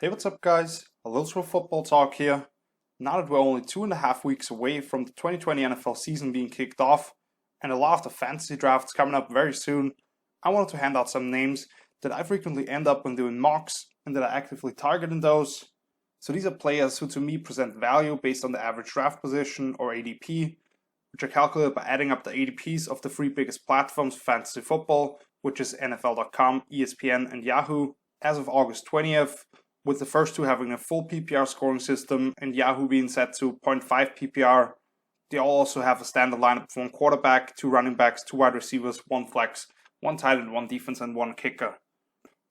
Hey, what's up, guys? A little bit of football talk here. Now that we're only 2.5 weeks away from the 2020 NFL season being kicked off and a lot of the fantasy drafts coming up very soon, I wanted to hand out some names that I frequently end up when doing mocks and that I actively target in those. So these are players who to me present value based on the average draft position or ADP, which are calculated by adding up the ADPs of the three biggest platforms for fantasy football, which is NFL.com, ESPN, and Yahoo, as of August 20th. With the first two having a full PPR scoring system and Yahoo being set to 0.5 PPR. They all also have a standard lineup of one quarterback, two running backs, two wide receivers, one flex, one tight end, one defense, and one kicker.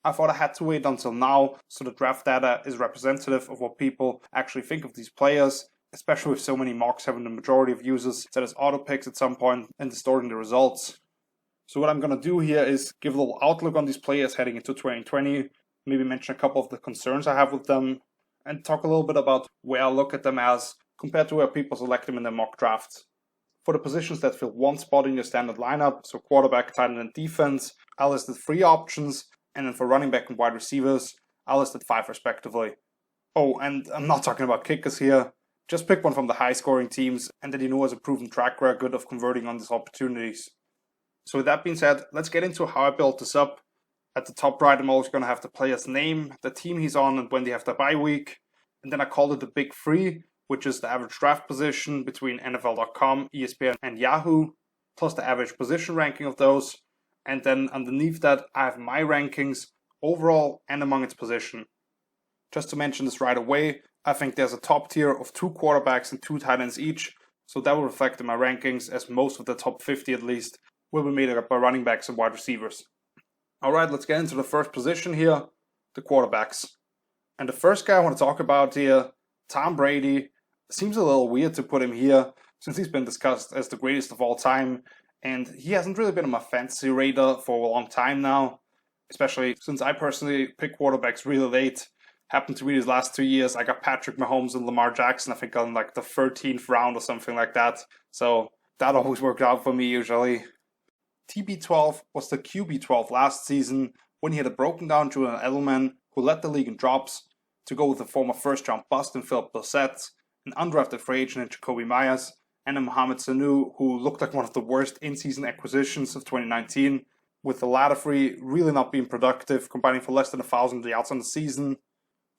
I thought I had to wait until now so the draft data is representative of what people actually think of these players, especially with so many mocks having the majority of users set as auto picks at some point and distorting the results. So what I'm going to do here is give a little outlook on these players heading into 2020, maybe mention a couple of the concerns I have with them, and talk a little bit about where I look at them as compared to where people select them in their mock drafts. For the positions that fill one spot in your standard lineup, so quarterback, tight end, and defense, I listed 3 options, and then for running back and wide receivers, I listed 5 respectively. Oh, and I'm not talking about kickers here. Just pick one from the high-scoring teams, and that you know has a proven track record of converting on these opportunities. So with that being said, let's get into how I built this up. At the top right, I'm always going to have the player's name, the team he's on, and when they have their bye week. And then I called it the Big Three, which is the average draft position between NFL.com, ESPN, and Yahoo, plus the average position ranking of those. And then underneath that, I have my rankings overall and among its position. Just to mention this right away, I think there's a top tier of 2 quarterbacks and 2 tight ends each, so that will reflect in my rankings, as most of the top 50 at least will be made up by running backs and wide receivers. Alright, let's get into the first position here, the quarterbacks. And the first guy I want to talk about here, Tom Brady. Seems a little weird to put him here, since he's been discussed as the greatest of all time, and he hasn't really been on my fantasy radar for a long time now, especially since I personally pick quarterbacks really late. Happened to be these last 2 years, I got Patrick Mahomes and Lamar Jackson, I think on like the 13th round or something like that, so that always worked out for me usually. TB12 was the QB12 last season when he had a broken down Julian Edelman who led the league in drops to go with a former first round bust in Philip Dorsett, an undrafted free agent in Jacoby Myers, and a Mohamed Sanu who looked like one of the worst in-season acquisitions of 2019, with the latter three really not being productive, combining for less than 1,000 yards on the season.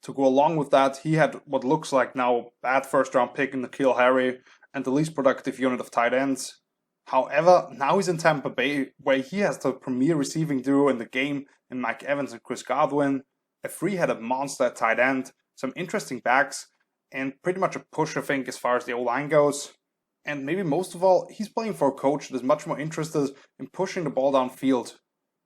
To go along with that, he had what looks like now a bad first round pick in N'Keal Harry and the least productive unit of tight ends. However, now he's in Tampa Bay, where he has the premier receiving duo in the game in Mike Evans and Chris Godwin, a 3-headed monster at tight end, some interesting backs, and pretty much a push, I think, as far as the O-line goes. And maybe most of all, he's playing for a coach that is much more interested in pushing the ball downfield.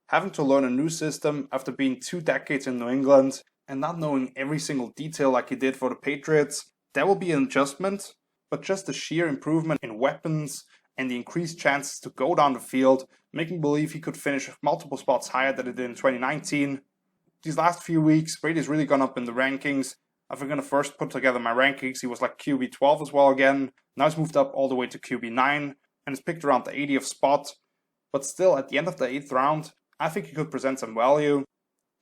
Having to learn a new system after being 2 decades in New England and not knowing every single detail like he did for the Patriots, that will be an adjustment, but just the sheer improvement in weapons and the increased chances to go down the field, making me believe he could finish multiple spots higher than he did in 2019. These last few weeks, Brady's really gone up in the rankings. If I'm going to first put together my rankings, he was like QB12 as well again. Now he's moved up all the way to QB9 and is picked around the 80th spot. But still, at the end of the 8th round, I think he could present some value.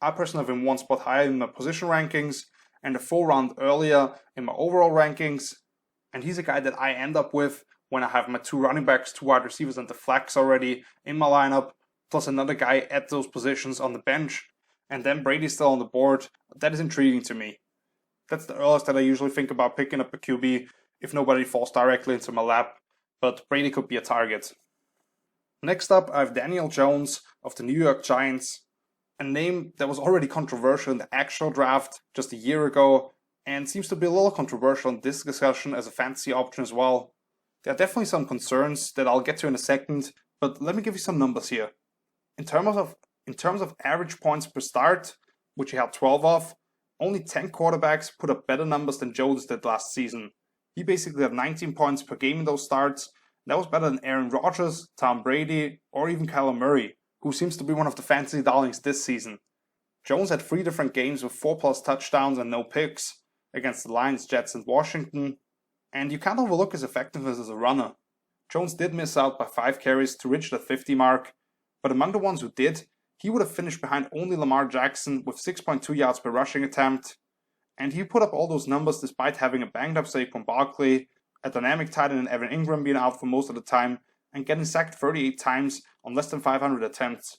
I personally have him 1 spot higher in my position rankings and a full round earlier in my overall rankings. And he's a guy that I end up with when I have my 2 running backs, 2 wide receivers, and the flex already in my lineup, plus another guy at those positions on the bench, and then Brady's still on the board. That is intriguing to me. That's the earliest that I usually think about picking up a QB if nobody falls directly into my lap, but Brady could be a target. Next up, I have Daniel Jones of the New York Giants, a name that was already controversial in the actual draft just a year ago, and seems to be a little controversial in this discussion as a fantasy option as well. There are definitely some concerns that I'll get to in a second, but let me give you some numbers here. In terms of average points per start, which he had 12 of, only 10 quarterbacks put up better numbers than Jones did last season. He basically had 19 points per game in those starts. That was better than Aaron Rodgers, Tom Brady, or even Kyler Murray, who seems to be one of the fantasy darlings this season. Jones had 3 different games with 4+ touchdowns and no picks against the Lions, Jets, and Washington. And you can't overlook his effectiveness as a runner. Jones did miss out by 5 carries to reach the 50 mark, but among the ones who did, he would have finished behind only Lamar Jackson with 6.2 yards per rushing attempt. And he put up all those numbers despite having a banged up Saquon Barkley, a dynamic tight end in Evan Ingram being out for most of the time, and getting sacked 38 times on less than 500 attempts.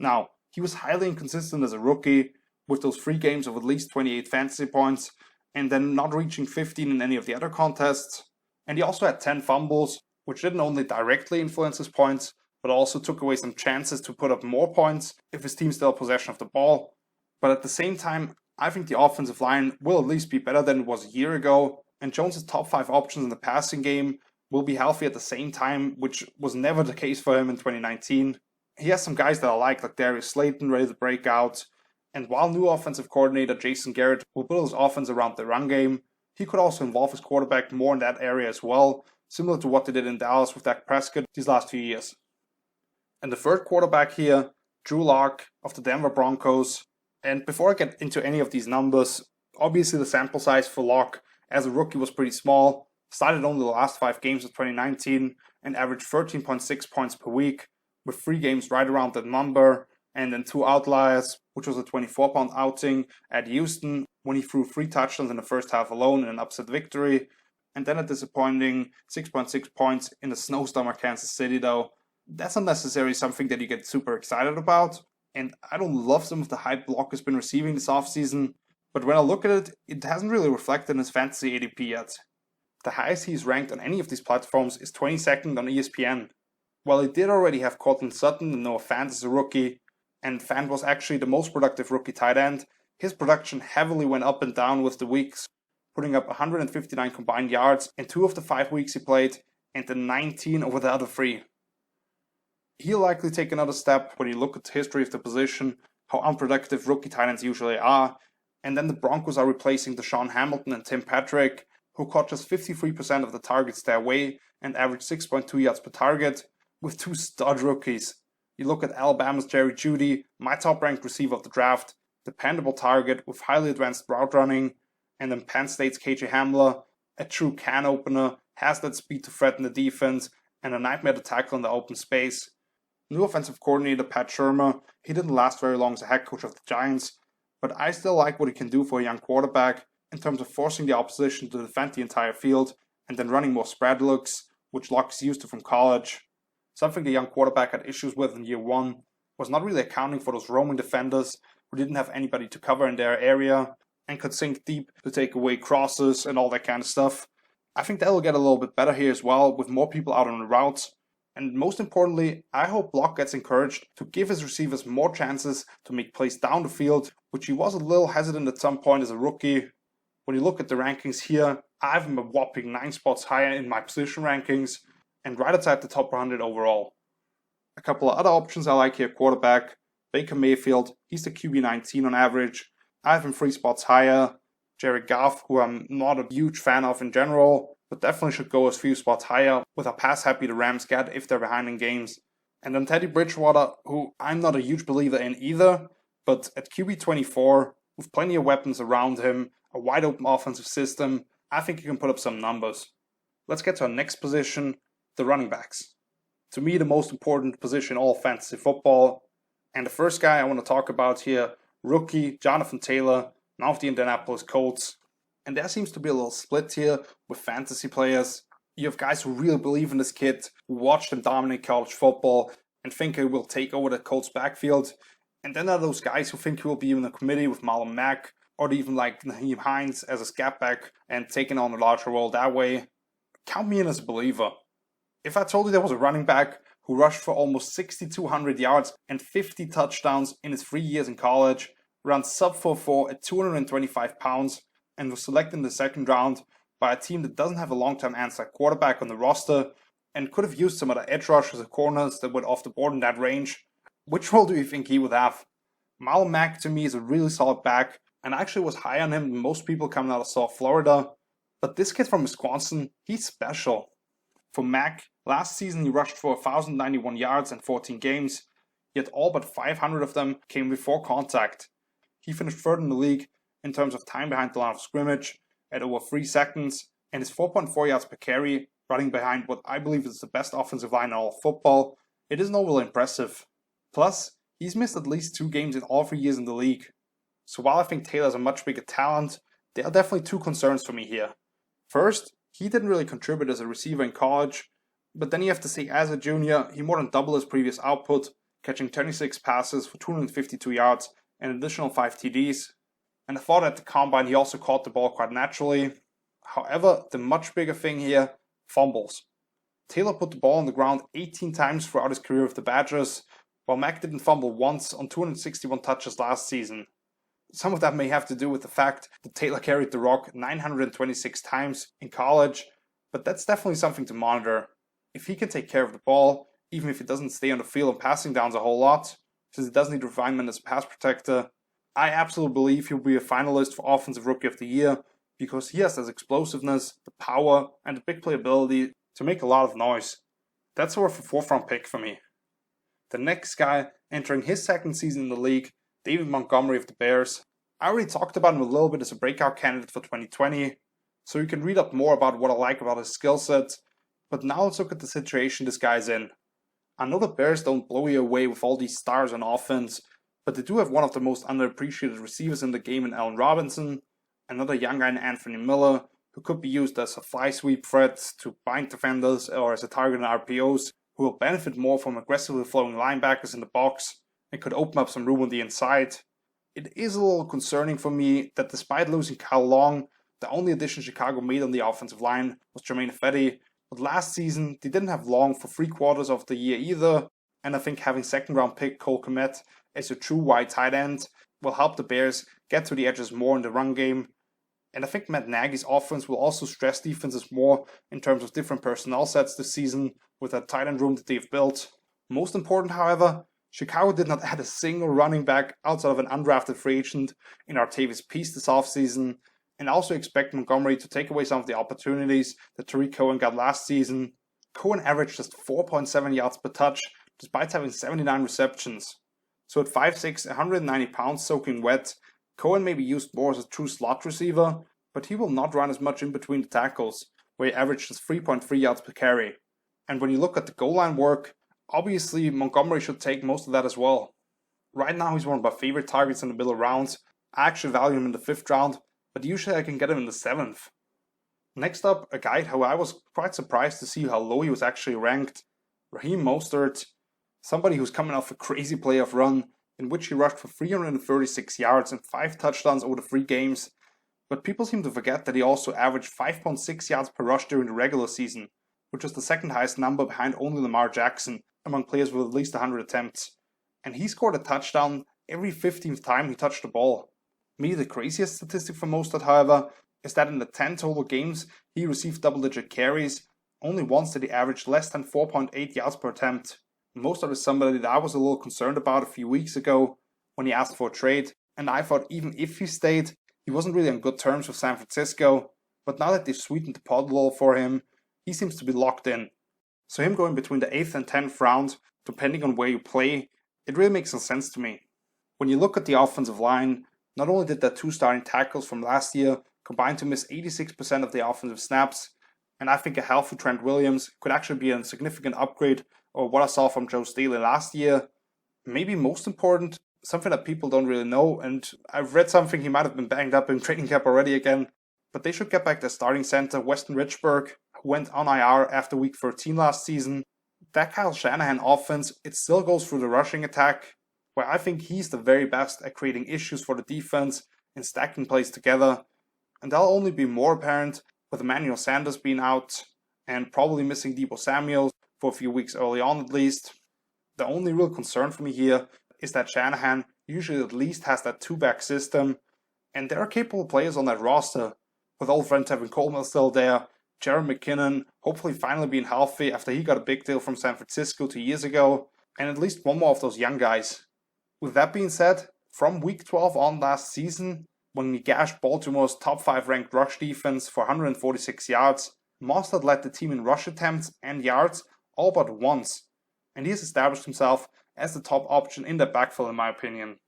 Now, he was highly inconsistent as a rookie, with those 3 games of at least 28 fantasy points, and then not reaching 15 in any of the other contests. And he also had 10 fumbles, which didn't only directly influence his points, but also took away some chances to put up more points if his team still had possession of the ball. But at the same time, I think the offensive line will at least be better than it was a year ago, and Jones' top 5 options in the passing game will be healthy at the same time, which was never the case for him in 2019. He has some guys that I like Darius Slayton ready to break out, and while new offensive coordinator Jason Garrett will build his offense around the run game, he could also involve his quarterback more in that area as well, similar to what they did in Dallas with Dak Prescott these last few years. And the third quarterback here, Drew Lock of the Denver Broncos. And before I get into any of these numbers, obviously the sample size for Lock as a rookie was pretty small, started only the last 5 games of 2019 and averaged 13.6 points per week, with 3 games right around that number, and then 2 outliers, which was a 24-pound outing at Houston when he threw 3 touchdowns in the first half alone in an upset victory, and then a disappointing 6.6 points in the snowstorm at Kansas City though. That's not necessarily something that you get super excited about, and I don't love some of the hype Lock has been receiving this offseason, but when I look at it, it hasn't really reflected in his fantasy ADP yet. The highest he's ranked on any of these platforms is 22nd on ESPN. While he did already have Cortland Sutton and Noah Fant as a rookie, and Fant was actually the most productive rookie tight end, his production heavily went up and down with the weeks, putting up 159 combined yards in 2 of the 5 weeks he played, and then 19 over the other 3. He'll likely take another step when you look at the history of the position, how unproductive rookie tight ends usually are, and then the Broncos are replacing Deshaun Hamilton and Tim Patrick, who caught just 53% of the targets their way and averaged 6.2 yards per target, with 2 stud rookies. You look at Alabama's Jerry Jeudy, my top-ranked receiver of the draft, dependable target with highly advanced route running, and then Penn State's KJ Hamler, a true can opener, has that speed to threaten the defense, and a nightmare to tackle in the open space. New offensive coordinator Pat Shurmur, he didn't last very long as a head coach of the Giants, but I still like what he can do for a young quarterback in terms of forcing the opposition to defend the entire field and then running more spread looks, which Lock is used to from college. Something the young quarterback had issues with in year 1 was not really accounting for those roaming defenders who didn't have anybody to cover in their area and could sink deep to take away crosses and all that kind of stuff. I think that'll get a little bit better here as well with more people out on the routes. And most importantly, I hope Lock gets encouraged to give his receivers more chances to make plays down the field, which he was a little hesitant at some point as a rookie. When you look at the rankings here, I have him a whopping 9 spots higher in my position rankings and right outside the top 100 overall. A couple of other options I like here: quarterback, Baker Mayfield, he's the QB 19 on average. I have him 3 spots higher. Jared Goff, who I'm not a huge fan of in general, but definitely should go a few spots higher with how pass happy the Rams get if they're behind in games. And then Teddy Bridgewater, who I'm not a huge believer in either, but at QB 24, with plenty of weapons around him, a wide open offensive system, I think he can put up some numbers. Let's get to our next position, the running backs. To me, the most important position in all fantasy football. And the first guy I want to talk about here, rookie Jonathan Taylor, now of the Indianapolis Colts. And there seems to be a little split here with fantasy players. You have guys who really believe in this kid, who watched him dominate college football and think he will take over the Colts backfield. And then there are those guys who think he will be in a committee with Marlon Mack, or even like Naheem Hines as a scat back and taking on a larger role that way. Count me in as a believer. If I told you there was a running back who rushed for almost 6,200 yards and 50 touchdowns in his 3 years in college, ran sub 4.4 at 225 pounds, and was selected in the 2nd round by a team that doesn't have a long-term answer quarterback on the roster and could have used some other edge rushers or corners that were off the board in that range, which role do you think he would have? Marlon Mack to me is a really solid back, and I actually was high on him than most people coming out of South Florida. But this kid from Wisconsin, he's special. For Mack, last season he rushed for 1,091 yards in 14 games, yet all but 500 of them came before contact. He finished 3rd in the league in terms of time behind the line of scrimmage at over 3 seconds, and his 4.4 yards per carry, running behind what I believe is the best offensive line in all of football, it isn't overly impressive. Plus, he's missed at least 2 games in all 3 years in the league. So while I think Taylor's a much bigger talent, There are definitely two concerns for me here. First, he didn't really contribute as a receiver in college, but then you have to say as a junior, he more than doubled his previous output, catching 26 passes for 252 yards and an additional 5 TDs. And I thought at the combine he also caught the ball quite naturally. However, the much bigger thing here, fumbles. Taylor put the ball on the ground 18 times throughout his career with the Badgers, while Mac didn't fumble once on 261 touches last season. Some of that may have to do with the fact that Taylor carried the rock 926 times in college, but that's definitely something to monitor. If he can take care of the ball, even if he doesn't stay on the field and passing downs a whole lot, since he does need refinement as a pass protector, I absolutely believe he'll be a finalist for Offensive Rookie of the Year because he has this explosiveness, the power, and the big playability to make a lot of noise. That's worth a 4th round pick for me. The next guy entering his second season in the league, David Montgomery of the Bears. I already talked about him a little bit as a breakout candidate for 2020, so you can read up more about what I like about his skill set, but now let's look at the situation this guy's in. I know the Bears don't blow you away with all these stars on offense, but they do have one of the most underappreciated receivers in the game in Allen Robinson, another young guy in Anthony Miller, who could be used as a fly sweep threat to bind defenders or as a target in RPOs, who will benefit more from aggressively flowing linebackers in the box and could open up some room on the inside. It is a little concerning for me that despite losing Kyle Long, the only addition Chicago made on the offensive line was Jermaine Fetty, but last season they didn't have Long for 3/4 of the year either, and I think having 2nd round pick Cole Kmet as a true wide tight end will help the Bears get to the edges more in the run game. And I think Matt Nagy's offense will also stress defenses more in terms of different personnel sets this season with that tight end room that they've built. Most important, however, Chicago did not add a single running back outside of an undrafted free agent in Artavis Peace this offseason, and I also expect Montgomery to take away some of the opportunities that Tariq Cohen got last season. Cohen averaged just 4.7 yards per touch despite having 79 receptions. So at 5'6", 190 pounds soaking wet, Cohen may be used more as a true slot receiver, but he will not run as much in between the tackles, where he averaged just 3.3 yards per carry. And when you look at the goal line work, obviously Montgomery should take most of that as well. Right now he's one of my favorite targets in the middle rounds. I actually value him in the 5th round, but usually I can get him in the 7th. Next up, a guy who I was quite surprised to see how low he was actually ranked, Raheem Mostert, somebody who's coming off a crazy playoff run in which he rushed for 336 yards and 5 touchdowns over the 3 games, but people seem to forget that he also averaged 5.6 yards per rush during the regular season, which was the 2nd highest number behind only Lamar Jackson among players with at least 100 attempts. And he scored a touchdown every 15th time he touched the ball. Maybe the craziest statistic for Mostert, however, is that in the 10 total games he received double-digit carries, only once did he average less than 4.8 yards per attempt. Mostert is somebody that I was a little concerned about a few weeks ago when he asked for a trade, and I thought even if he stayed, he wasn't really on good terms with San Francisco, but now that they've sweetened the pot a little for him, he seems to be locked in. So him going between the 8th and 10th round, depending on where you play, it really makes some sense to me. When you look at the offensive line, not only did the 2 starting tackles from last year combine to miss 86% of the offensive snaps, and I think a healthy Trent Williams could actually be a significant upgrade over what I saw from Joe Staley last year. Maybe most important, something that people don't really know, and I've read something he might have been banged up in training camp already again, but they should get back their starting center, Weston Richburg, who went on IR after week 13 last season. That Kyle Shanahan offense, it still goes through the rushing attack, where I think he's the very best at creating issues for the defense and stacking plays together, and that'll only be more apparent with Emmanuel Sanders being out and probably missing Deebo Samuel for a few weeks early on at least. The only real concern for me here is that Shanahan usually at least has that 2-back system, and there are capable players on that roster, with old friend Tevin Coleman still there, Jared McKinnon hopefully finally being healthy after he got a big deal from San Francisco 2 years ago, and at least one more of those young guys. With that being said, from week 12 on last season, when we gashed Baltimore's top 5 ranked rush defense for 146 yards, Mostert led the team in rush attempts and yards all but once, and he has established himself as the top option in that backfield in my opinion.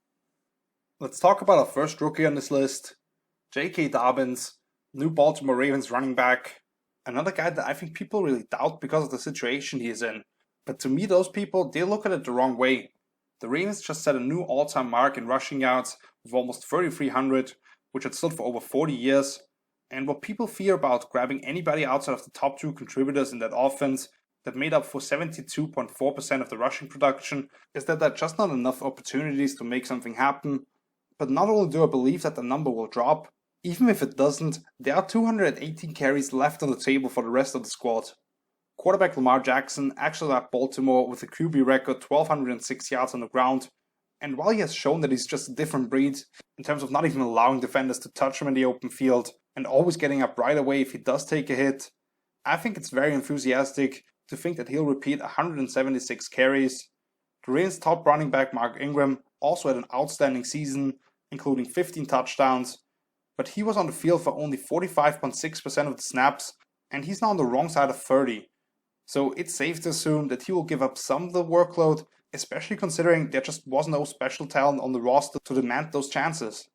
Let's talk about our first rookie on this list, J.K. Dobbins, new Baltimore Ravens running back, another guy that I think people really doubt because of the situation he is in. But to me, those people, they look at it the wrong way. The Ravens just set a new all-time mark in rushing yards of almost 3,300, which had stood for over 40 years. And what people fear about grabbing anybody outside of the top 2 contributors in that offense that made up for 72.4% of the rushing production is that there are just not enough opportunities to make something happen. But not only do I believe that the number will drop, even if it doesn't, there are 218 carries left on the table for the rest of the squad. Quarterback Lamar Jackson actually led Baltimore with a QB record 1,206 yards on the ground, and while he has shown that he's just a different breed in terms of not even allowing defenders to touch him in the open field and always getting up right away if he does take a hit, I think it's very enthusiastic to think that he'll repeat 176 carries. The Ravens' top running back Mark Ingram also had an outstanding season, including 15 touchdowns, but he was on the field for only 45.6% of the snaps, and he's now on the wrong side of 30. So it's safe to assume that he will give up some of the workload, especially considering there just was no special talent on the roster to demand those chances.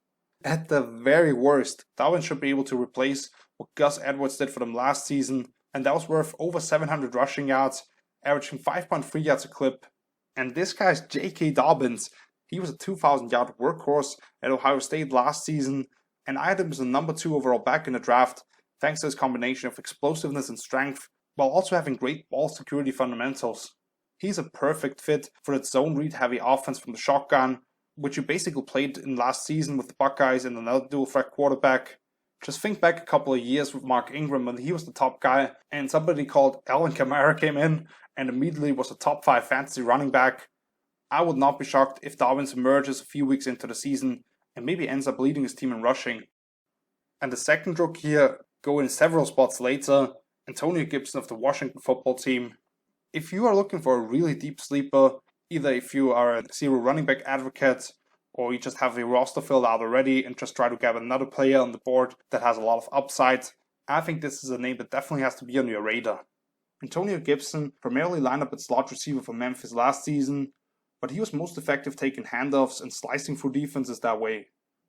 At the very worst, Dobbins should be able to replace what Gus Edwards did for them last season, and that was worth over 700 rushing yards, averaging 5.3 yards a clip. And this guy's J.K. Dobbins. He was a 2,000-yard workhorse at Ohio State last season, and I had him as the number 2 overall back in the draft, thanks to his combination of explosiveness and strength, while also having great ball security fundamentals. He's a perfect fit for that zone read heavy offense from the shotgun, which you basically played in last season with the Buckeyes and another dual threat quarterback. Just think back a couple of years with Mark Ingram when he was the top guy and somebody called Alvin Kamara came in and immediately was a top 5 fantasy running back. I would not be shocked if Dobbins emerges a few weeks into the season and maybe ends up leading his team in rushing. And the second rookie here, going several spots later, Antonio Gibson of the Washington football team. If you are looking for a really deep sleeper, either if you are a zero running back advocate or you just have a roster filled out already and just try to get another player on the board that has a lot of upside, I think this is a name that definitely has to be on your radar. Antonio Gibson primarily lined up at slot receiver for Memphis last season, but he was most effective taking handoffs and slicing through defenses that way.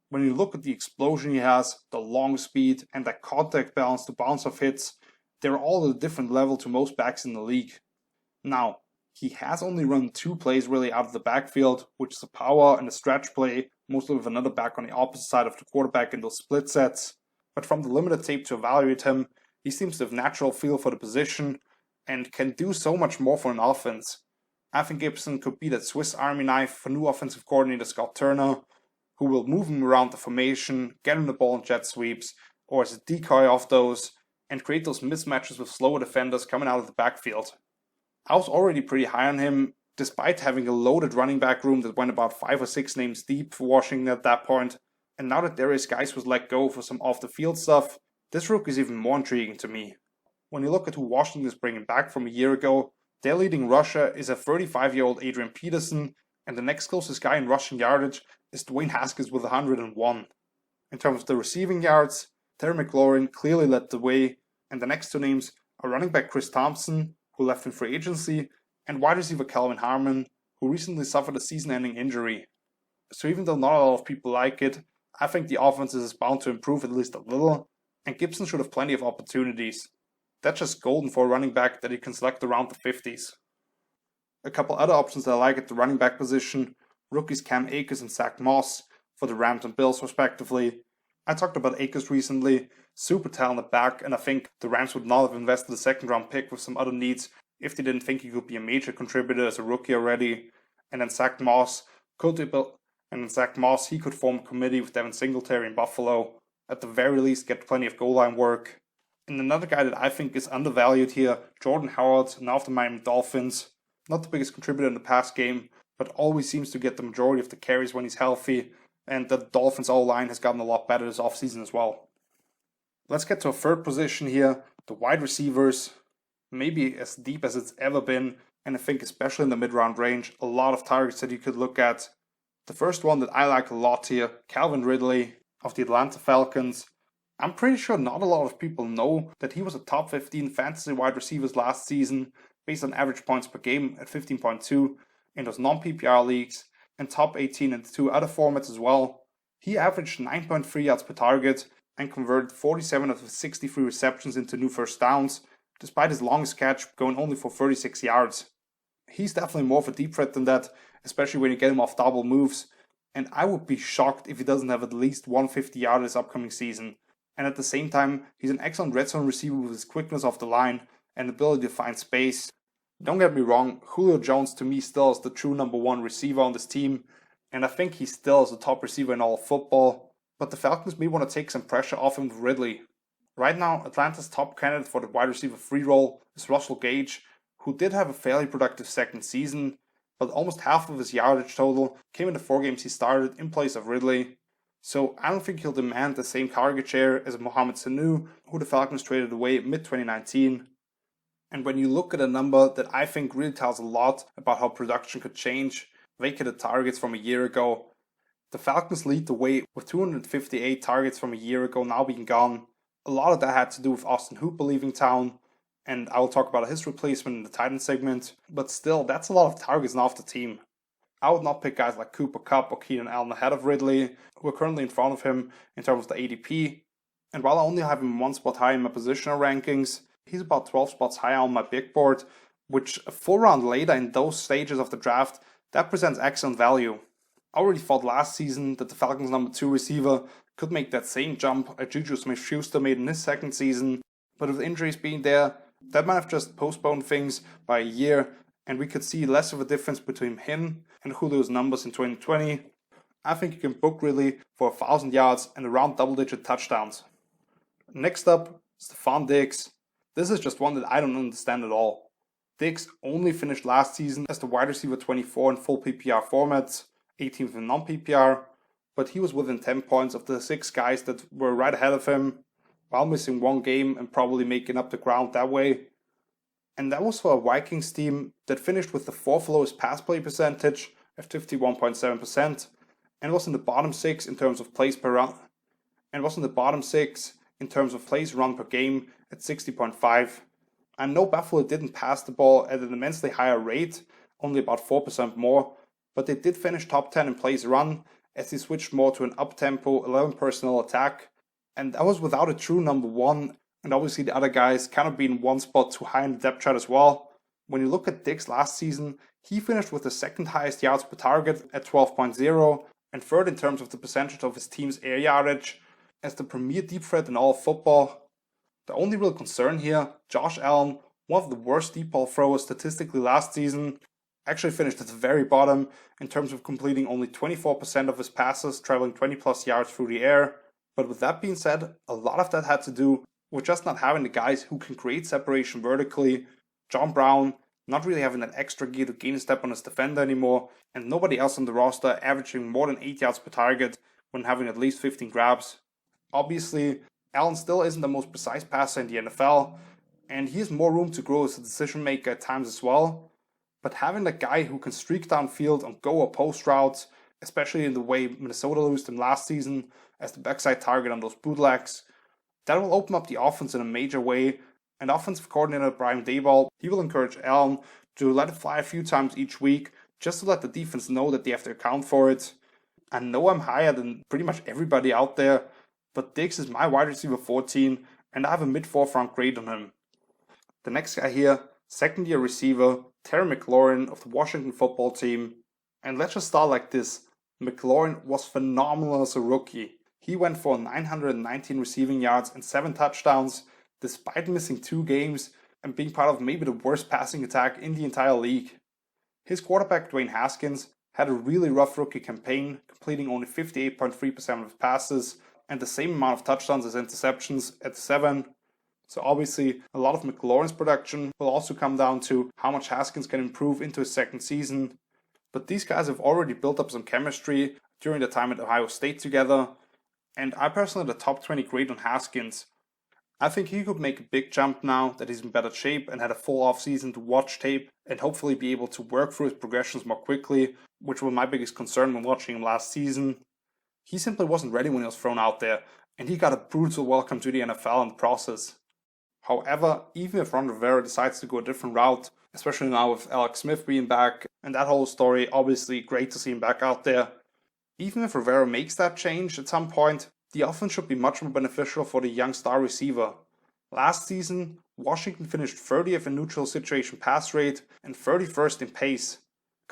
When you look at the explosion he has, the long speed, and that contact balance to bounce off hits, they're all at a different level to most backs in the league. Now, he has only run 2 plays really out of the backfield, which is a power and a stretch play, mostly with another back on the opposite side of the quarterback in those split sets. But from the limited tape to evaluate him, he seems to have natural feel for the position and can do so much more for an offense. I think Gibson could be that Swiss Army knife for new offensive coordinator Scott Turner, who will move him around the formation, get him the ball in jet sweeps, or as a decoy off those, and create those mismatches with slower defenders coming out of the backfield. I was already pretty high on him, despite having a loaded running back room that went about 5 or 6 names deep for Washington at that point, and now that Darius Geis was let go for some off-the-field stuff, this rookie is even more intriguing to me. When you look at who Washington is bringing back from a year ago, their leading rusher is a 35-year-old Adrian Peterson, and the next closest guy in rushing yardage is Dwayne Haskins with 101. In terms of the receiving yards, Terry McLaurin clearly led the way, and the next 2 names are running back Chris Thompson, who left in free agency, and wide receiver Calvin Harmon, who recently suffered a season-ending injury. So even though not a lot of people like it, I think the offense is bound to improve at least a little, and Gibson should have plenty of opportunities. That's just golden for a running back that you can select around the 50s. A couple other options that I like at the running back position, rookies Cam Akers and Zach Moss for the Rams and Bills respectively. I talked about Akers recently, super talented back, and I think the Rams would not have invested a second round pick with some other needs if they didn't think he could be a major contributor as a rookie already. And then Zach Moss, he could form a committee with Devin Singletary in Buffalo, at the very least get plenty of goal line work. And another guy that I think is undervalued here, Jordan Howard, now of the Miami Dolphins. Not the biggest contributor in the pass game, but always seems to get the majority of the carries when he's healthy, and the Dolphins O-line has gotten a lot better this offseason as well. Let's get to a third position here, the wide receivers. Maybe as deep as it's ever been, and I think especially in the mid-round range, a lot of targets that you could look at. The first one that I like a lot here, Calvin Ridley of the Atlanta Falcons. I'm pretty sure not a lot of people know that he was a top 15 fantasy wide receivers last season, based on average points per game at 15.2 in those non-PPR leagues, and top 18 in the 2 other formats as well. He averaged 9.3 yards per target and converted 47 of his 63 receptions into new first downs, despite his longest catch going only for 36 yards. He's definitely more of a deep threat than that, especially when you get him off double moves, and I would be shocked if he doesn't have at least 150-yard this upcoming season. And at the same time, he's an excellent red zone receiver with his quickness off the line and ability to find space. Don't get me wrong, Julio Jones to me still is the true number one receiver on this team, and I think he still is the top receiver in all of football, but the Falcons may want to take some pressure off him with Ridley. Right now, Atlanta's top candidate for the wide receiver 3 role is Russell Gage, who did have a fairly productive second season, but almost half of his yardage total came in the 4 games he started in place of Ridley. So I don't think he'll demand the same target share as Mohamed Sanu, who the Falcons traded away mid-2019. And when you look at a number that I think really tells a lot about how production could change, vacated targets from a year ago, the Falcons lead the way with 258 targets from a year ago now being gone. A lot of that had to do with Austin Hooper leaving town, and I will talk about his replacement in the Titans segment, but still, that's a lot of targets now off the team. I would not pick guys like Cooper Kupp or Keenan Allen ahead of Ridley, who are currently in front of him in terms of the ADP, and while I only have him one spot high in my positional rankings, he's about 12 spots higher on my big board, which a full round later in those stages of the draft, that presents excellent value. I already thought last season that the Falcons' number 2 receiver could make that same jump that Juju Smith-Schuster made in his second season, but with injuries being there, that might have just postponed things by a year, and we could see less of a difference between him and Julio's numbers in 2020. I think you can book Ridley for 1,000 yards and around double-digit touchdowns. Next up, Stefon Diggs. This is just one that I don't understand at all. Diggs only finished last season as the wide receiver 24 in full PPR formats, 18th in non-PPR, but he was within 10 points of the 6 guys that were right ahead of him, while missing 1 game and probably making up the ground that way. And that was for a Vikings team that finished with the 4th lowest pass play percentage at 51.7%, and was in the bottom 6 in terms of plays per run, and was in the bottom 6 in terms of plays run per game at 60.5. I know Buffalo didn't pass the ball at an immensely higher rate, only about 4% more, but they did finish top 10 in plays run as they switched more to an up-tempo 11 personnel attack, and that was without a true number 1, and obviously the other guys kind of being 1 spot too high in the depth chart as well. When you look at Diggs last season, he finished with the 2nd highest yards per target at 12.0, and 3rd in terms of the percentage of his team's air yardage, as the premier deep threat in all of football. The only real concern here, Josh Allen, one of the worst deep ball throwers statistically last season, actually finished at the very bottom in terms of completing only 24% of his passes, traveling 20 plus yards through the air. But with that being said, a lot of that had to do with just not having the guys who can create separation vertically. John Brown not really having that extra gear to gain a step on his defender anymore, and nobody else on the roster averaging more than 8 yards per target when having at least 15 grabs. Obviously, Allen still isn't the most precise passer in the NFL, and he has more room to grow as a decision maker at times as well. But having that guy who can streak downfield on go or post routes, especially in the way Minnesota used him last season as the backside target on those bootlegs, that will open up the offense in a major way. And offensive coordinator Brian Daboll, he will encourage Allen to let it fly a few times each week just to let the defense know that they have to account for it. I know I'm higher than pretty much everybody out there, but Diggs is my wide receiver 14, and I have a mid-4th round grade on him. The next guy here, second-year receiver, Terry McLaurin of the Washington football team. And let's just start like this. McLaurin was phenomenal as a rookie. He went for 919 receiving yards and 7 touchdowns, despite missing 2 games and being part of maybe the worst passing attack in the entire league. His quarterback, Dwayne Haskins, had a really rough rookie campaign, completing only 58.3% of his passes and the same amount of touchdowns as interceptions at 7. So obviously, a lot of McLaurin's production will also come down to how much Haskins can improve into his second season. But these guys have already built up some chemistry during their time at Ohio State together, and I personally had a top 20 grade on Haskins. I think he could make a big jump now that he's in better shape and had a full offseason to watch tape and hopefully be able to work through his progressions more quickly, which was my biggest concern when watching him last season. He simply wasn't ready when he was thrown out there, and he got a brutal welcome to the NFL in the process. However, even if Ron Rivera decides to go a different route, especially now with Alex Smith being back, and that whole story, obviously great to see him back out there. Even if Rivera makes that change at some point, the offense should be much more beneficial for the young star receiver. Last season, Washington finished 30th in neutral situation pass rate and 31st in pace.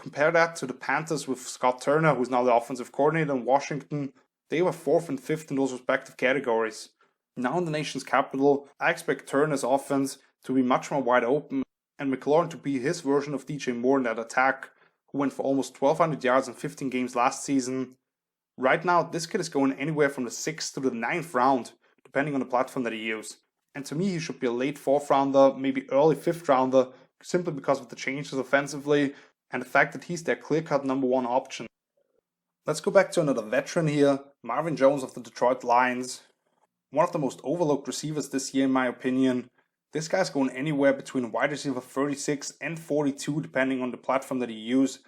Compare that to the Panthers with Scott Turner, who's now the offensive coordinator in Washington. They were 4th and 5th in those respective categories. Now in the nation's capital, I expect Turner's offense to be much more wide open and McLaurin to be his version of DJ Moore in that attack, who went for almost 1,200 yards in 15 games last season. Right now, this kid is going anywhere from the 6th to the 9th round, depending on the platform that he uses. And to me, he should be a late 4th rounder, maybe early 5th rounder, simply because of the changes offensively and the fact that he's their clear-cut number 1 option. Let's go back to another veteran here, Marvin Jones of the Detroit Lions. One of the most overlooked receivers this year in my opinion. This guy's going anywhere between wide receiver 36 and 42 depending on the platform that he uses,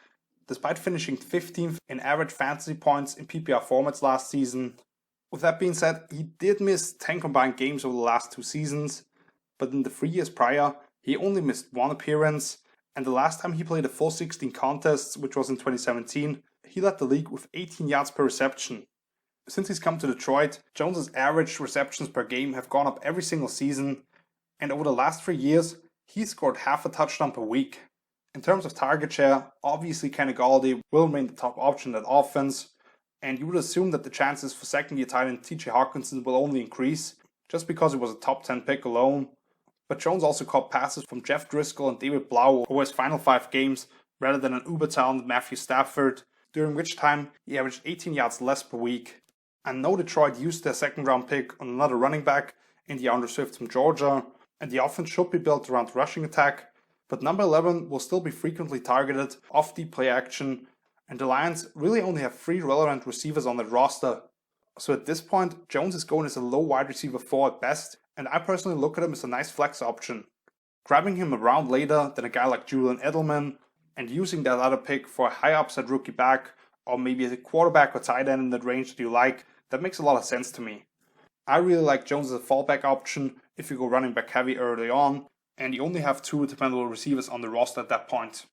despite finishing 15th in average fantasy points in PPR formats last season. With that being said, he did miss 10 combined games over the last 2 seasons, but in the 3 years prior, he only missed 1 appearance, and the last time he played a full 16 contests, which was in 2017, he led the league with 18 yards per reception. Since he's come to Detroit, Jones' average receptions per game have gone up every single season, and over the last 3 years, he's scored half a touchdown per week. In terms of target share, obviously Kenny Galladay will remain the top option in that offense, and you would assume that the chances for second-year tight end TJ Hawkinson will only increase, just because it was a top 10 pick alone. But Jones also caught passes from Jeff Driscoll and David Blau over his final 5 games, rather than an uber-talented Matthew Stafford, during which time he averaged 18 yards less per week. I know Detroit used their second-round pick on another running back in DeAndre Swift from Georgia, and the offense should be built around the rushing attack, but number 11 will still be frequently targeted off deep play action, and the Lions really only have 3 relevant receivers on their roster. So at this point, Jones is going as a low wide receiver 4 at best, and I personally look at him as a nice flex option. Grabbing him a round later than a guy like Julian Edelman, and using that other pick for a high upside rookie back, or maybe as a quarterback or tight end in that range that you like, that makes a lot of sense to me. I really like Jones as a fallback option if you go running back heavy early on, and you only have 2 dependable receivers on the roster at that point.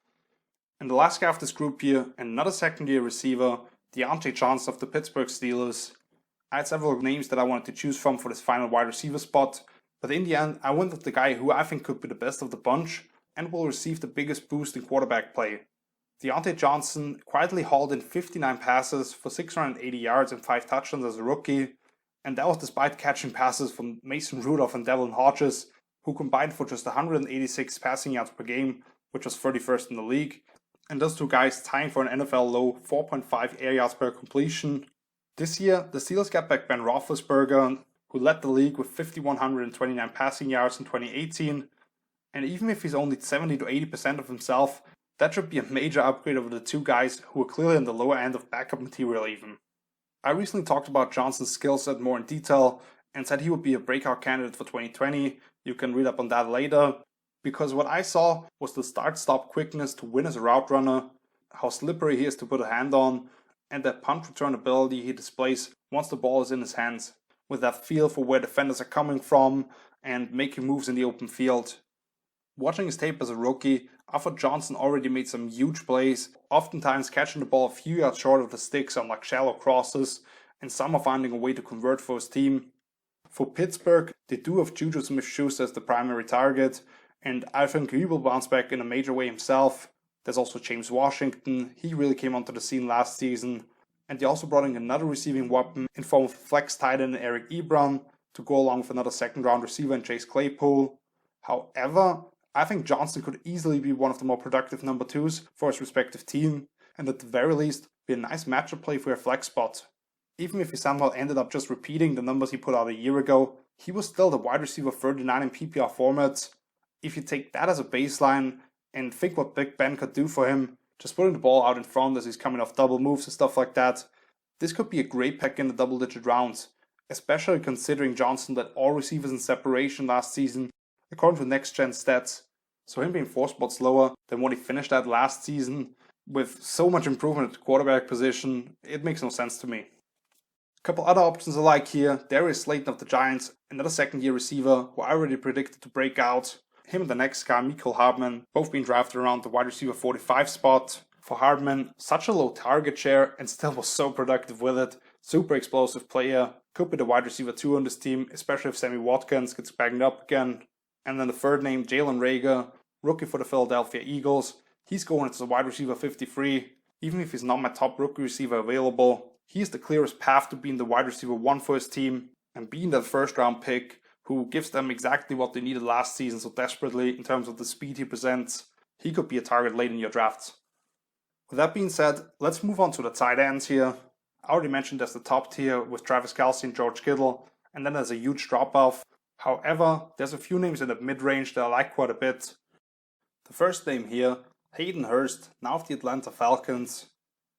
And the last guy of this group here, another second-year receiver, DeAndre Johnson of the Pittsburgh Steelers. I had several names that I wanted to choose from for this final wide receiver spot, but in the end I went with the guy who I think could be the best of the bunch and will receive the biggest boost in quarterback play. DeAndre Johnson quietly hauled in 59 passes for 680 yards and 5 touchdowns as a rookie, and that was despite catching passes from Mason Rudolph and Devlin Hodges, who combined for just 186 passing yards per game, which was 31st in the league, and those 2 guys tying for an NFL low 4.5 air yards per completion. This year, the Steelers got back Ben Roethlisberger, who led the league with 5,129 passing yards in 2018, and even if he's only 70 to 80% of himself, that should be a major upgrade over the 2 guys who are clearly on the lower end of backup material even. I recently talked about Johnson's skill set more in detail and said he would be a breakout candidate for 2020. You can read up on that later, because what I saw was the start-stop quickness to win as a route runner, how slippery he is to put a hand on, and that punt return ability he displays once the ball is in his hands, with that feel for where defenders are coming from and making moves in the open field. Watching his tape as a rookie, I thought Johnson already made some huge plays, oftentimes catching the ball a few yards short of the sticks on like shallow crosses, and somehow finding a way to convert for his team. For Pittsburgh, they do have Juju Smith-Schuster as the primary target, and I think he will bounce back in a major way himself. There's also James Washington, he really came onto the scene last season, and they also brought in another receiving weapon in form of flex tight end Eric Ebron to go along with another second round receiver in Chase Claypool. However, I think Johnson could easily be one of the more productive number 2s for his respective team, and at the very least be a nice matchup play for a flex spot. Even if he somehow ended up just repeating the numbers he put out a year ago, he was still the wide receiver 39 in PPR formats. If you take that as a baseline and think what Big Ben could do for him, just putting the ball out in front as he's coming off double moves and stuff like that, this could be a great pick in the double-digit rounds, especially considering Johnson led all receivers in separation last season, according to next-gen stats. So him being 4 spots lower than what he finished at last season, with so much improvement at the quarterback position, it makes no sense to me. A couple other options I like here, Darius Slayton of the Giants, another second-year receiver who I already predicted to break out. Him and the next guy, Mecole Hardman, both being drafted around the wide receiver 45 spot. For Hardman, such a low target share and still was so productive with it. Super explosive player, could be the wide receiver 2 on this team, especially if Sammy Watkins gets banged up again. And then the third name, Jalen Reagor, rookie for the Philadelphia Eagles, He's going as a wide receiver 53. Even if he's not my top rookie receiver available, he is the clearest path to being the wide receiver 1 for his team and being that first round pick who gives them exactly what they needed last season so desperately in terms of the speed he presents. He could be a target late in your drafts. With that being said, let's move on to the tight ends here. I already mentioned there's the top tier with Travis Kelce and George Kittle, and then there's a huge drop-off. However, there's a few names in the mid-range that I like quite a bit. The first name here, Hayden Hurst, now of the Atlanta Falcons.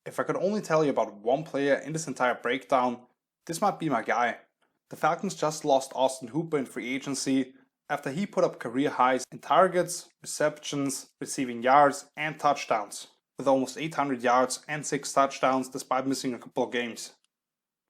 If I could only tell you about one player in this entire breakdown, this might be my guy. The Falcons just lost Austin Hooper in free agency after he put up career highs in targets, receptions, receiving yards, and touchdowns, with almost 800 yards and 6 touchdowns despite missing a couple of games.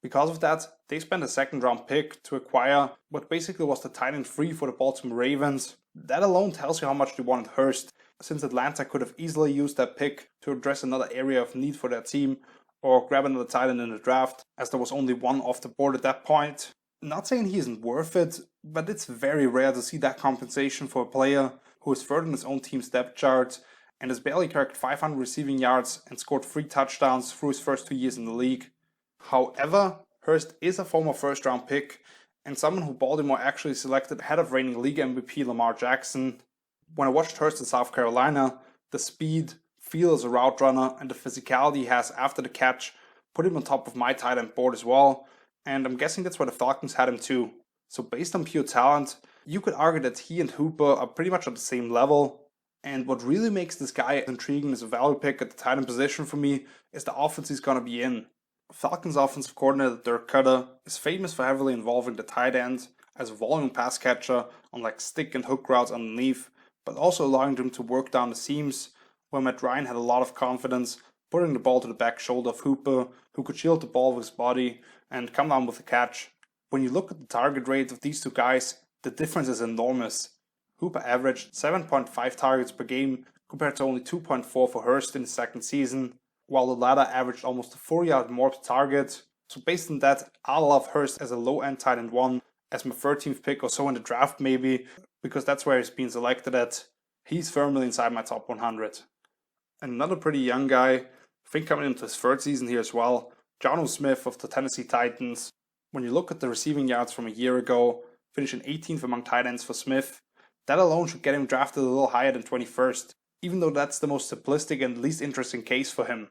Because of that, they spent a second round pick to acquire what basically was the tight end free for the Baltimore Ravens. That alone tells you how much they wanted Hurst, since Atlanta could have easily used that pick to address another area of need for their team or grab another tight end in the draft, as there was only one off the board at that point. Not saying he isn't worth it, but it's very rare to see that compensation for a player who is third in his own team's depth chart and has barely cracked 500 receiving yards and scored 3 touchdowns through his first 2 years in the league. However, Hurst is a former first round pick and someone who Baltimore actually selected ahead of reigning league MVP Lamar Jackson. When I watched Hurst in South Carolina, the speed, feel as a route runner, and the physicality he has after the catch put him on top of my tight end board as well, and I'm guessing that's why the Falcons had him too. So based on pure talent, you could argue that he and Hooper are pretty much on the same level, and what really makes this guy intriguing as a value pick at the tight end position for me is the offense he's going to be in. Falcons offensive coordinator Dirk Cutter is famous for heavily involving the tight end as a volume pass catcher on like stick and hook routes underneath, but also allowing them to work down the seams, where Matt Ryan had a lot of confidence putting the ball to the back shoulder of Hooper, who could shield the ball with his body and come down with the catch. When you look at the target rate of these two guys, the difference is enormous. Hooper averaged 7.5 targets per game compared to only 2.4 for Hurst in his second season, while the latter averaged almost a 4 yard more per target. So based on that, I love Hurst as a low-end tight end 1, as my 13th pick or so in the draft maybe, because that's where he's been selected at. He's firmly inside my top 100. And another pretty young guy, I think coming into his third season here as well, Jonnu Smith of the Tennessee Titans. When you look at the receiving yards from a year ago, finishing 18th among tight ends for Smith, that alone should get him drafted a little higher than 21st, even though that's the most simplistic and least interesting case for him.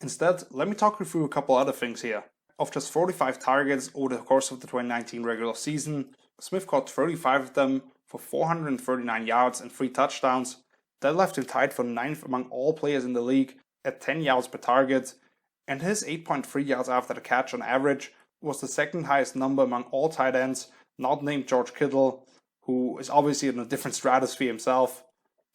Instead, let me talk you through a couple other things here. Of just 45 targets over the course of the 2019 regular season, Smith caught 35 of them for 439 yards and 3 touchdowns. That left him tied for 9th among all players in the league at 10 yards per target, and his 8.3 yards after the catch on average was the second highest number among all tight ends, not named George Kittle, who is obviously in a different stratosphere himself.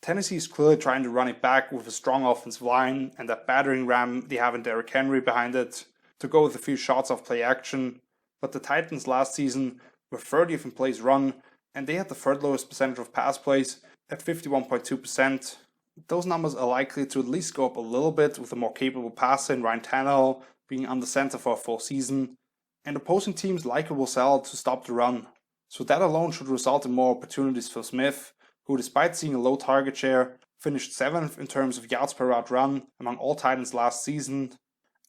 Tennessee is clearly trying to run it back with a strong offensive line and that battering ram they have in Derrick Henry behind it to go with a few shots of play action, but the Titans last season were 30th in plays run, and they had the third lowest percentage of pass plays at 51.2%. Those numbers are likely to at least go up a little bit with a more capable passer in Ryan Tannehill being under center for a full season, and opposing teams likely will sell to stop the run. So that alone should result in more opportunities for Smith, who despite seeing a low target share, finished 7th in terms of yards per route run among all tight ends last season.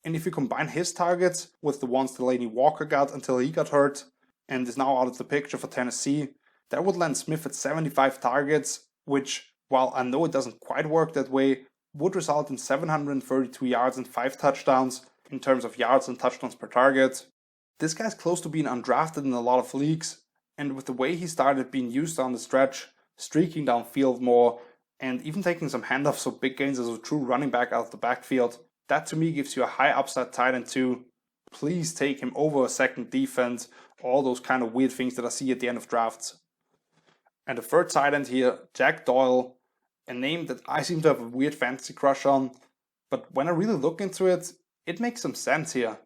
And if you combine his targets with the ones Delaney Walker got until he got hurt, and is now out of the picture for Tennessee, that would land Smith at 75 targets, which, while I know it doesn't quite work that way, would result in 732 yards and 5 touchdowns in terms of yards and touchdowns per target. This guy's close to being undrafted in a lot of leagues, and with the way he started being used on the stretch, streaking downfield more, and even taking some handoffs for big gains as a true running back out of the backfield, that to me gives you a high upside tight end too. Please take him over a second defense, all those kind of weird things that I see at the end of drafts. And the third tight end here, Jack Doyle, a name that I seem to have a weird fantasy crush on, but when I really look into it, it makes some sense here.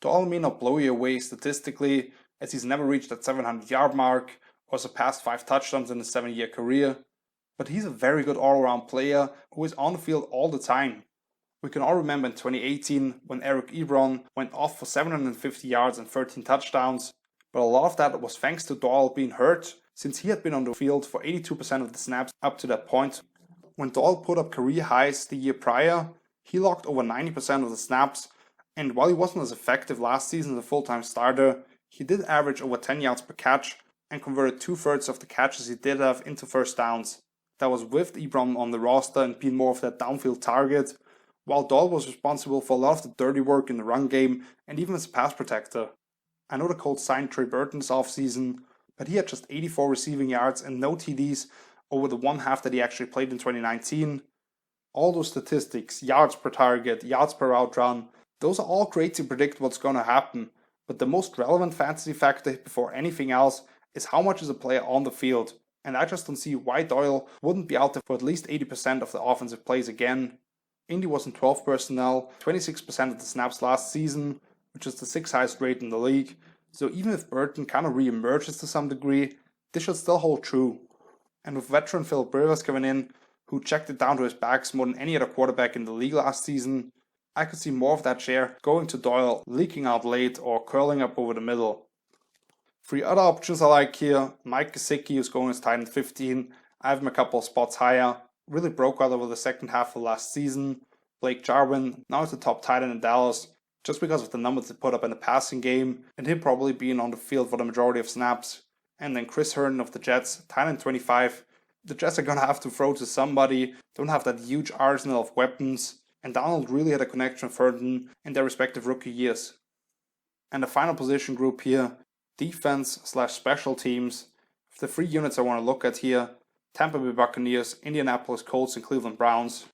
Doyle may not blow you away statistically, as he's never reached that 700-yard mark or surpassed 5 touchdowns in his 7-year career, but he's a very good all-around player who is on the field all the time. We can all remember in 2018 when Eric Ebron went off for 750 yards and 13 touchdowns, but a lot of that was thanks to Doyle being hurt, since he had been on the field for 82% of the snaps up to that point. When Doyle put up career highs the year prior, he logged over 90% of the snaps, and while he wasn't as effective last season as a full-time starter, he did average over 10 yards per catch and converted 2/3 of the catches he did have into first downs. That was with Ebron on the roster and being more of that downfield target, while Doyle was responsible for a lot of the dirty work in the run game and even as a pass protector. I know the Colts signed Trey Burton this offseason, but he had just 84 receiving yards and no TDs over the one half that he actually played in 2019. All those statistics, yards per target, yards per route run, those are all great to predict what's going to happen, but the most relevant fantasy factor before anything else is how much is a player on the field, and I just don't see why Doyle wouldn't be out there for at least 80% of the offensive plays again. Indy was in 12 personnel, 26% of the snaps last season, which is the 6th highest rate in the league, so even if Burton kind of re-emerges to some degree, this should still hold true. And with veteran Philip Rivers coming in, who checked it down to his backs more than any other quarterback in the league last season, I could see more of that share going to Doyle, leaking out late or curling up over the middle. 3 other options I like here: Mike Gesicki, who's going as tight end 15. I have him a couple of spots higher. Really broke out over the second half of last season. Blake Jarwin, now he's the top tight end in Dallas, just because of the numbers they put up in the passing game, and him probably being on the field for the majority of snaps. And then Chris Herndon of the Jets, tight end 25. The Jets are going to have to throw to somebody, don't have that huge arsenal of weapons, and Donald really had a connection with Herndon in their respective rookie years. And the final position group here, defense/special teams. The 3 units I want to look at here: Tampa Bay Buccaneers, Indianapolis Colts, and Cleveland Browns.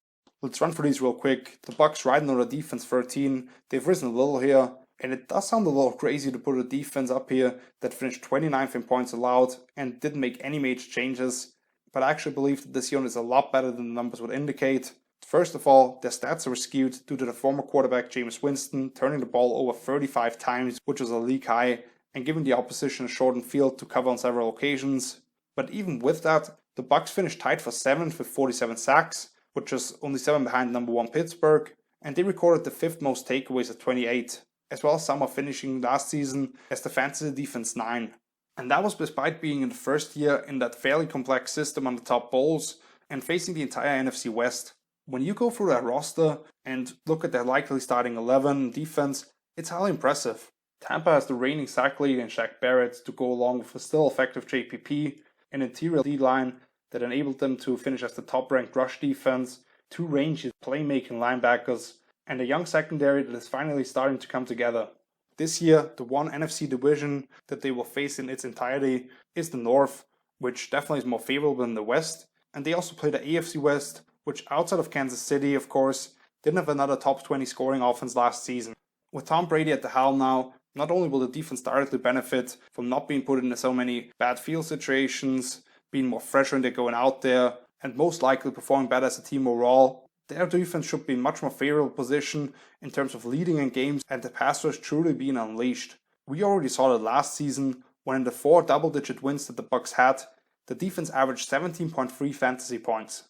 Let's run through these real quick. The Bucs riding on the defense 13. They've risen a little here, and it does sound a little crazy to put a defense up here that finished 29th in points allowed and didn't make any major changes, but I actually believe that this unit is a lot better than the numbers would indicate. First of all, their stats are skewed due to the former quarterback Jameis Winston turning the ball over 35 times, which was a league high, and giving the opposition a shortened field to cover on several occasions. But even with that, the Bucs finished tied for 7th with 47 sacks, which is only 7 behind number 1 Pittsburgh, and they recorded the 5th most takeaways at 28, as well as some are finishing last season as the fantasy defense 9. And that was despite being in the first year in that fairly complex system on the top bowls and facing the entire NFC West. When you go through that roster and look at their likely starting 11 defense, it's highly impressive. Tampa has the reigning sack leader in Shaq Barrett to go along with a still effective JPP, an interior D-line that enabled them to finish as the top-ranked rush defense, 2 rangy playmaking linebackers, and a young secondary that is finally starting to come together. This year, the one NFC division that they will face in its entirety is the North, which definitely is more favorable than the West, and they also play the AFC West, which outside of Kansas City, of course, didn't have another top 20 scoring offense last season. With Tom Brady at the helm now, not only will the defense directly benefit from not being put into so many bad field situations, being more fresh when they're going out there, and most likely performing better as a team overall, their defense should be in much more favorable position in terms of leading in games and the pass rush truly being unleashed. We already saw that last season when in the 4 double-digit wins that the Bucs had, the defense averaged 17.3 fantasy points.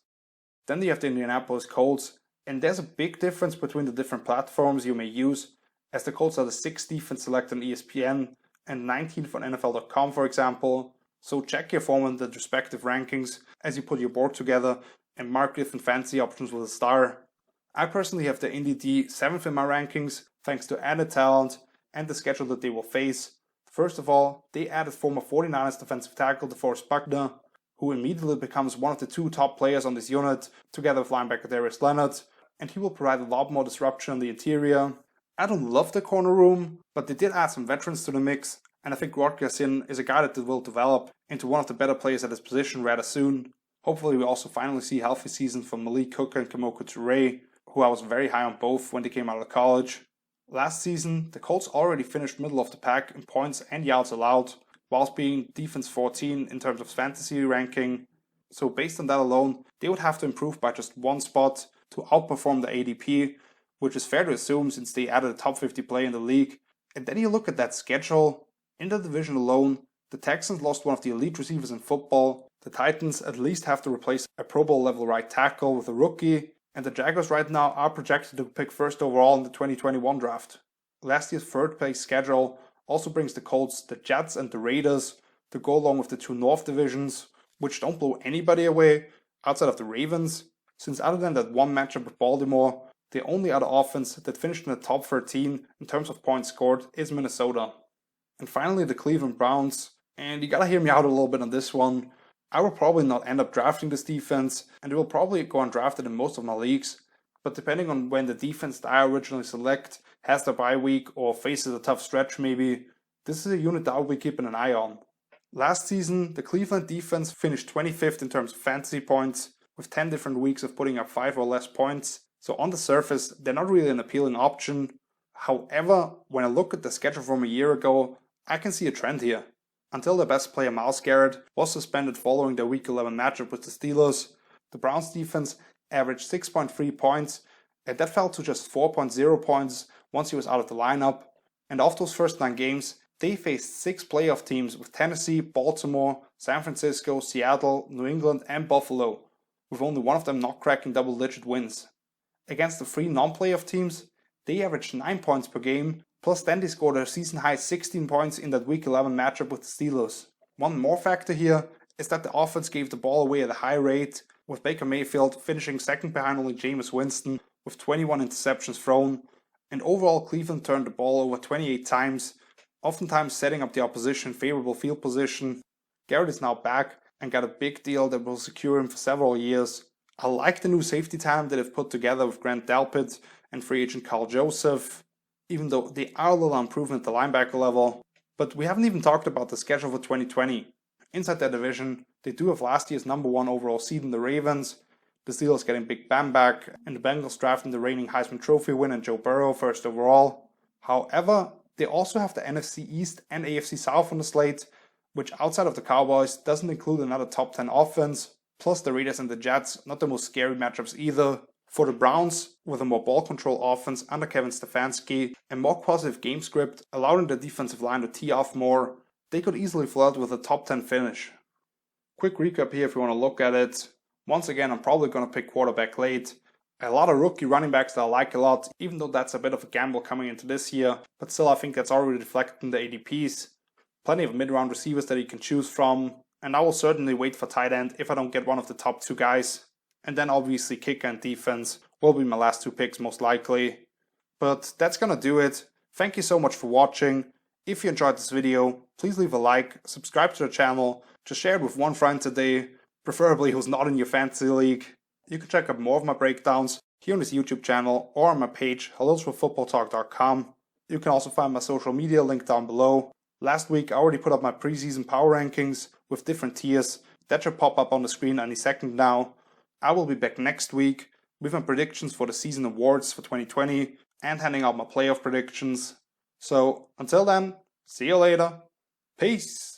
Then you have the Indianapolis Colts, and there's a big difference between the different platforms you may use, as the Colts are the 6th defense selected on ESPN and 19th on NFL.com, for example. So check your form and the respective rankings as you put your board together and mark different fantasy options with a star. I personally have the Indy D 7th in my rankings, thanks to added talent and the schedule that they will face. First of all, they added former 49ers defensive tackle DeForest Buckner, who immediately becomes one of the 2 top players on this unit, together with linebacker Darius Leonard, and he will provide a lot more disruption on the interior. I don't love the corner room, but they did add some veterans to the mix, and I think Rod Yassin is a guy that will develop into one of the better players at his position rather soon. Hopefully we also finally see healthy seasons from Malik Hooker and Kamoku Toure, who I was very high on both when they came out of college. Last season, the Colts already finished middle of the pack in points and yards allowed, whilst being defense 14 in terms of fantasy ranking. So based on that alone, they would have to improve by just 1 spot to outperform the ADP, which is fair to assume since they added a top 50 play in the league. And then you look at that schedule. In the division alone, the Texans lost one of the elite receivers in football. The Titans at least have to replace a Pro Bowl level right tackle with a rookie. And the Jaguars right now are projected to pick 1st overall in the 2021 draft. Last year's 3rd place schedule also brings the Colts, the Jets, and the Raiders to go along with the 2 North divisions, which don't blow anybody away outside of the Ravens. since other than that one matchup with Baltimore, the only other offense that finished in the top 13 in terms of points scored is Minnesota. And finally, the Cleveland Browns, and you gotta hear me out a little bit on this one. I will probably not end up drafting this defense, and it will probably go undrafted in most of my leagues, but depending on when the defense that I originally select has their bye week or faces a tough stretch maybe, this is a unit that I'll be keeping an eye on. Last season, the Cleveland defense finished 25th in terms of fantasy points, with 10 different weeks of putting up 5 or less points, so on the surface, they're not really an appealing option. However, when I look at the schedule from a year ago, I can see a trend here. Until their best player Myles Garrett was suspended following their Week 11 matchup with the Steelers, the Browns defense averaged 6.3 points, and that fell to just 4.0 points once he was out of the lineup. And of those first 9 games, they faced 6 playoff teams with Tennessee, Baltimore, San Francisco, Seattle, New England, and Buffalo, with only one of them not cracking double-digit wins. Against the 3 non-playoff teams, they averaged 9 points per game, plus then they scored a season-high 16 points in that Week 11 matchup with the Steelers. One more factor here is that the offense gave the ball away at a high rate, with Baker Mayfield finishing second behind only Jameis Winston with 21 interceptions thrown, and overall Cleveland turned the ball over 28 times, oftentimes setting up the opposition favorable field position. Garrett is now back and got a big deal that will secure him for several years. I like the new safety talent that they've put together with Grant Delpit and free agent Carl Joseph, even though they are a little improvement at the linebacker level. But we haven't even talked about the schedule for 2020. Inside their division, they do have last year's number 1 overall seed in the Ravens, the Steelers getting Big Ben back, and the Bengals drafting the reigning Heisman Trophy winner Joe Burrow first overall. However, they also have the NFC East and AFC South on the slate, which outside of the Cowboys doesn't include another top 10 offense, plus the Raiders and the Jets, not the most scary matchups either. For the Browns, with a more ball control offense under Kevin Stefanski and more positive game script, allowing the defensive line to tee off more, they could easily flirt with a top 10 finish. Quick recap here if you want to look at it. Once again, I'm probably going to pick quarterback late. A lot of rookie running backs that I like a lot, even though that's a bit of a gamble coming into this year, but still I think that's already reflected in the ADPs. Plenty of mid-round receivers that you can choose from, and I will certainly wait for tight end if I don't get one of the top 2 guys. And then obviously kicker and defense will be my last 2 picks most likely. But that's gonna do it. Thank you so much for watching. If you enjoyed this video, please leave a like, subscribe to the channel, just share it with one friend today, preferably who's not in your fantasy league. You can check out more of my breakdowns here on this YouTube channel or on my page, hellosforfootballtalk.com. You can also find my social media linked down below. Last week I already put up my preseason power rankings with different tiers. That should pop up on the screen any second now. I will be back next week with my predictions for the season awards for 2020 and handing out my playoff predictions. So until then, see you later. Peace.